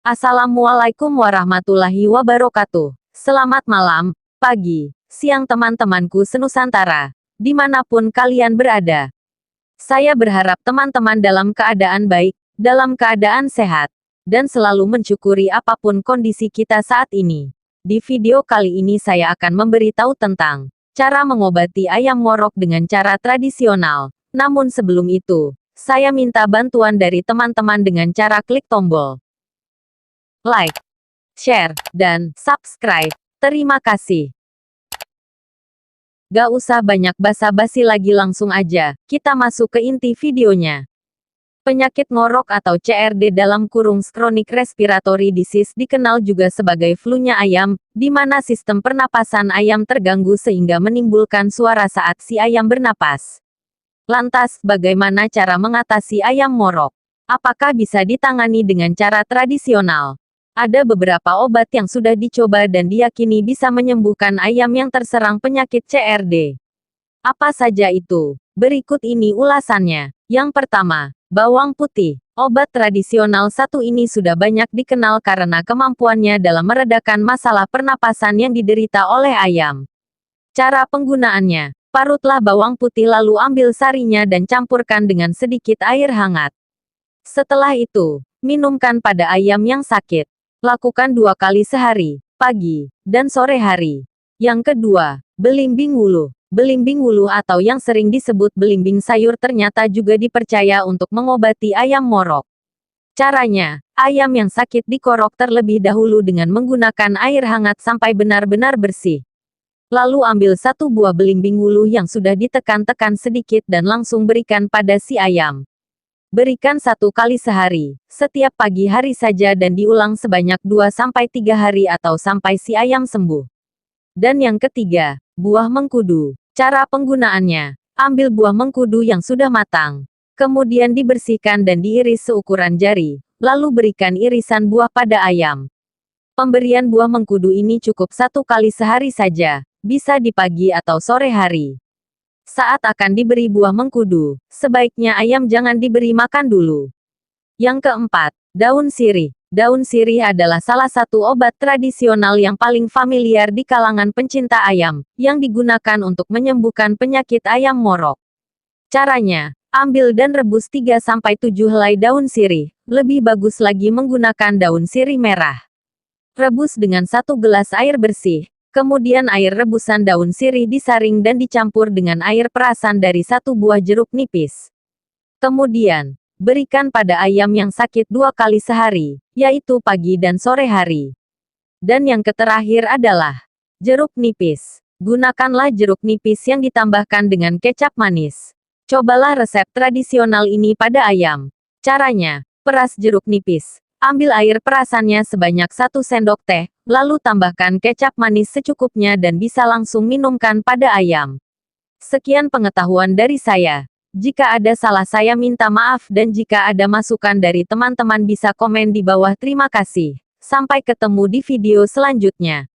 Assalamualaikum warahmatullahi wabarakatuh. Selamat malam, pagi, siang teman-temanku senusantara, dimanapun kalian berada. Saya berharap teman-teman dalam keadaan baik, dalam keadaan sehat, dan selalu mensyukuri apapun kondisi kita saat ini. Di video kali ini saya akan memberitahu tentang cara mengobati ayam ngorok dengan cara tradisional. Namun sebelum itu, saya minta bantuan dari teman-teman dengan cara klik tombol like, share, dan subscribe. Terima kasih. Gak usah banyak basa-basi lagi, langsung aja kita masuk ke inti videonya. Penyakit ngorok atau CRD dalam kurung chronic respiratory disease dikenal juga sebagai flu-nya ayam, di mana sistem pernapasan ayam terganggu sehingga menimbulkan suara saat si ayam bernapas. Lantas, bagaimana cara mengatasi ayam ngorok? Apakah bisa ditangani dengan cara tradisional? Ada beberapa obat yang sudah dicoba dan diyakini bisa menyembuhkan ayam yang terserang penyakit CRD. Apa saja itu? Berikut ini ulasannya. Yang pertama, bawang putih. Obat tradisional satu ini sudah banyak dikenal karena kemampuannya dalam meredakan masalah pernapasan yang diderita oleh ayam. Cara penggunaannya, parutlah bawang putih lalu ambil sarinya dan campurkan dengan sedikit air hangat. Setelah itu, minumkan pada ayam yang sakit. Lakukan 2 kali sehari, pagi, dan sore hari. Yang kedua, belimbing wuluh. Belimbing wuluh atau yang sering disebut belimbing sayur ternyata juga dipercaya untuk mengobati ayam ngorok. Caranya, ayam yang sakit dikorok terlebih dahulu dengan menggunakan air hangat sampai benar-benar bersih. Lalu ambil 1 buah belimbing wuluh yang sudah ditekan-tekan sedikit dan langsung berikan pada si ayam. Berikan 1 kali sehari, setiap pagi hari saja dan diulang sebanyak 2-3 hari atau sampai si ayam sembuh. Dan yang ketiga, buah mengkudu. Cara penggunaannya, ambil buah mengkudu yang sudah matang. Kemudian dibersihkan dan diiris seukuran jari, lalu berikan irisan buah pada ayam. Pemberian buah mengkudu ini cukup 1 kali sehari saja, bisa di pagi atau sore hari. Saat akan diberi buah mengkudu, sebaiknya ayam jangan diberi makan dulu. Yang keempat, daun sirih. Daun sirih adalah salah satu obat tradisional yang paling familiar di kalangan pencinta ayam, yang digunakan untuk menyembuhkan penyakit ayam ngorok. Caranya, ambil dan rebus 3-7 helai daun sirih, lebih bagus lagi menggunakan daun sirih merah. Rebus dengan 1 gelas air bersih. Kemudian air rebusan daun sirih disaring dan dicampur dengan air perasan dari 1 buah jeruk nipis. Kemudian, berikan pada ayam yang sakit 2 kali sehari, yaitu pagi dan sore hari. Dan yang terakhir adalah jeruk nipis. Gunakanlah jeruk nipis yang ditambahkan dengan kecap manis. Cobalah resep tradisional ini pada ayam. Caranya, peras jeruk nipis. Ambil air perasannya sebanyak 1 sendok teh, lalu tambahkan kecap manis secukupnya dan bisa langsung minumkan pada ayam. Sekian pengetahuan dari saya. Jika ada salah saya minta maaf dan jika ada masukan dari teman-teman bisa komen di bawah. Terima kasih. Sampai ketemu di video selanjutnya.